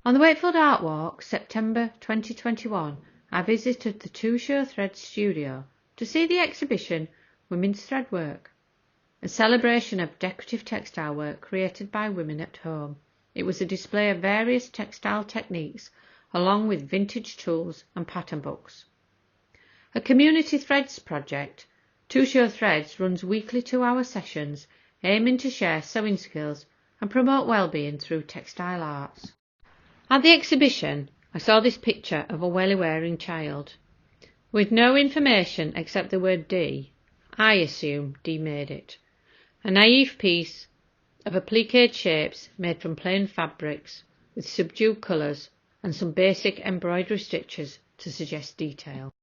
On the Wakefield Art Walk, September 2021, I visited the Two Show Threads studio to see the exhibition Women's Thread Work, a celebration of decorative textile work created by women at home. It was a display of various textile techniques along with vintage tools and pattern books. A community threads project, Two Show Threads runs weekly 2-hour sessions aiming to share sewing skills and promote well-being through textile arts. At the exhibition, I saw this picture of a welly-wearing child. With no information except the word D, I assume D made it. A naive piece of appliqued shapes made from plain fabrics with subdued colours and some basic embroidery stitches to suggest detail.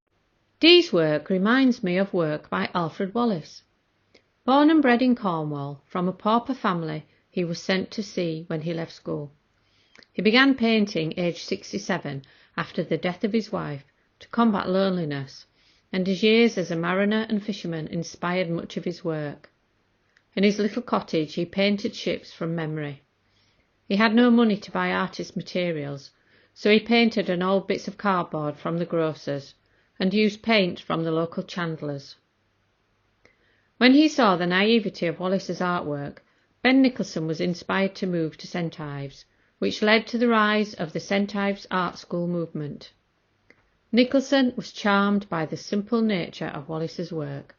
Dee's work reminds me of work by Alfred Wallace. Born and bred in Cornwall, from a pauper family he was sent to sea when he left school. He began painting aged 67 after the death of his wife to combat loneliness, and his years as a mariner and fisherman inspired much of his work. In his little cottage he painted ships from memory. He had no money to buy artist materials, so he painted on old bits of cardboard from the grocer's and used paint from the local chandlers. When he saw the naivety of Wallace's artwork, Ben Nicholson was inspired to move to St Ives, which led to the rise of the St Ives Art School movement. Nicholson was charmed by the simple nature of Wallace's work,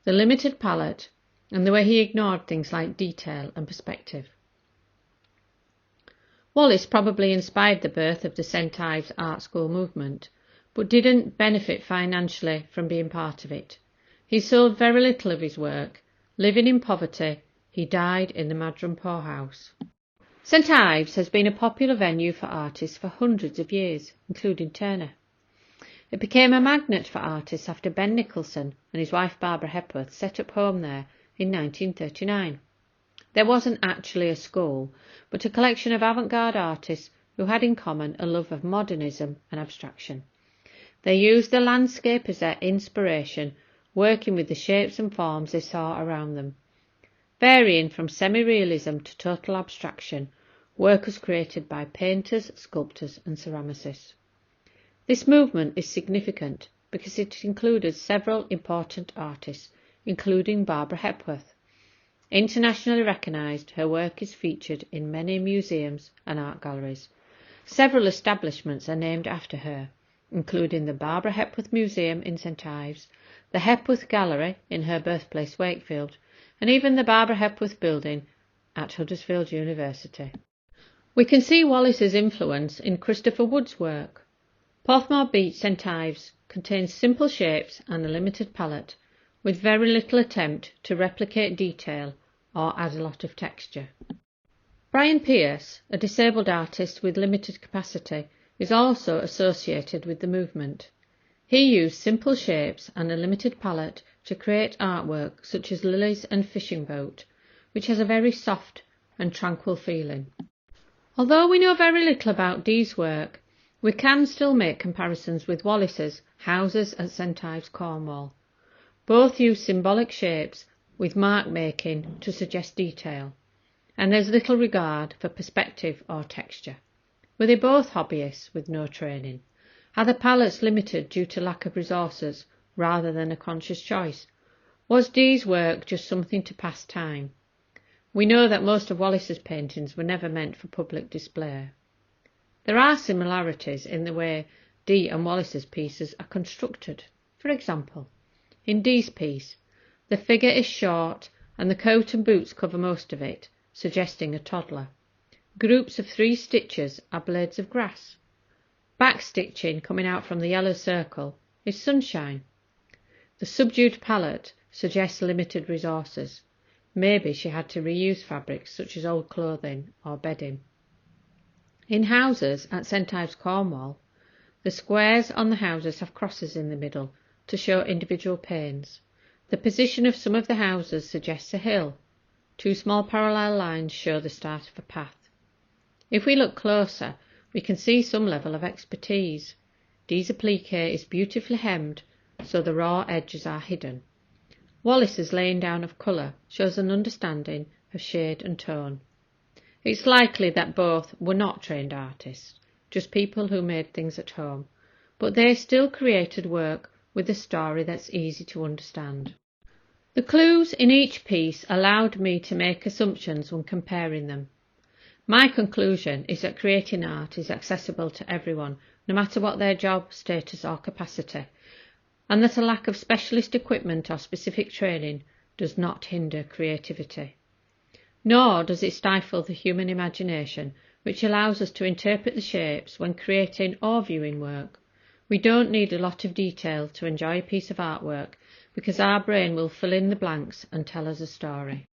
the limited palette, and the way he ignored things like detail and perspective. Wallace probably inspired the birth of the St Ives Art School movement, but didn't benefit financially from being part of it. He sold very little of his work. Living in poverty, he died in the Madron poorhouse. St Ives has been a popular venue for artists for hundreds of years, including Turner. It became a magnet for artists after Ben Nicholson and his wife Barbara Hepworth set up home there in 1939. There wasn't actually a school, but a collection of avant-garde artists who had in common a love of modernism and abstraction. They used the landscape as their inspiration, working with the shapes and forms they saw around them. Varying from semi-realism to total abstraction, work was created by painters, sculptors and ceramicists. This movement is significant because it included several important artists, including Barbara Hepworth. Internationally recognised, her work is featured in many museums and art galleries. Several establishments are named after her, including the Barbara Hepworth Museum in St Ives, the Hepworth Gallery in her birthplace Wakefield, and even the Barbara Hepworth Building at Huddersfield University. We can see Wallace's influence in Christopher Wood's work. Porthmore Beach, St Ives contains simple shapes and a limited palette, with very little attempt to replicate detail or add a lot of texture. Brian Pierce, a disabled artist with limited capacity, is also associated with the movement. He used simple shapes and a limited palette to create artwork such as Lilies and Fishing Boat, which has a very soft and tranquil feeling. Although we know very little about Dee's work, we can still make comparisons with Wallace's Houses at St Ives, Cornwall. Both use symbolic shapes with mark making to suggest detail, and there's little regard for perspective or texture. Were they both hobbyists with no training? Are the palettes limited due to lack of resources rather than a conscious choice? Was Dee's work just something to pass time? We know that most of Wallace's paintings were never meant for public display. There are similarities in the way Dee and Wallace's pieces are constructed. For example, in Dee's piece, the figure is short and the coat and boots cover most of it, suggesting a toddler. Groups of 3 stitches are blades of grass. Back stitching coming out from the yellow circle is sunshine. The subdued palette suggests limited resources. Maybe she had to reuse fabrics such as old clothing or bedding. In Houses at St Ives, Cornwall, the squares on the houses have crosses in the middle to show individual panes. The position of some of the houses suggests a hill. 2 small parallel lines show the start of a path. If we look closer, we can see some level of expertise. Dee's applique is beautifully hemmed, so the raw edges are hidden. Wallace's laying down of colour shows an understanding of shade and tone. It's likely that both were not trained artists, just people who made things at home, but they still created work with a story that's easy to understand. The clues in each piece allowed me to make assumptions when comparing them. My conclusion is that creating art is accessible to everyone, no matter what their job, status or capacity, and that a lack of specialist equipment or specific training does not hinder creativity. Nor does it stifle the human imagination, which allows us to interpret the shapes when creating or viewing work. We don't need a lot of detail to enjoy a piece of artwork, because our brain will fill in the blanks and tell us a story.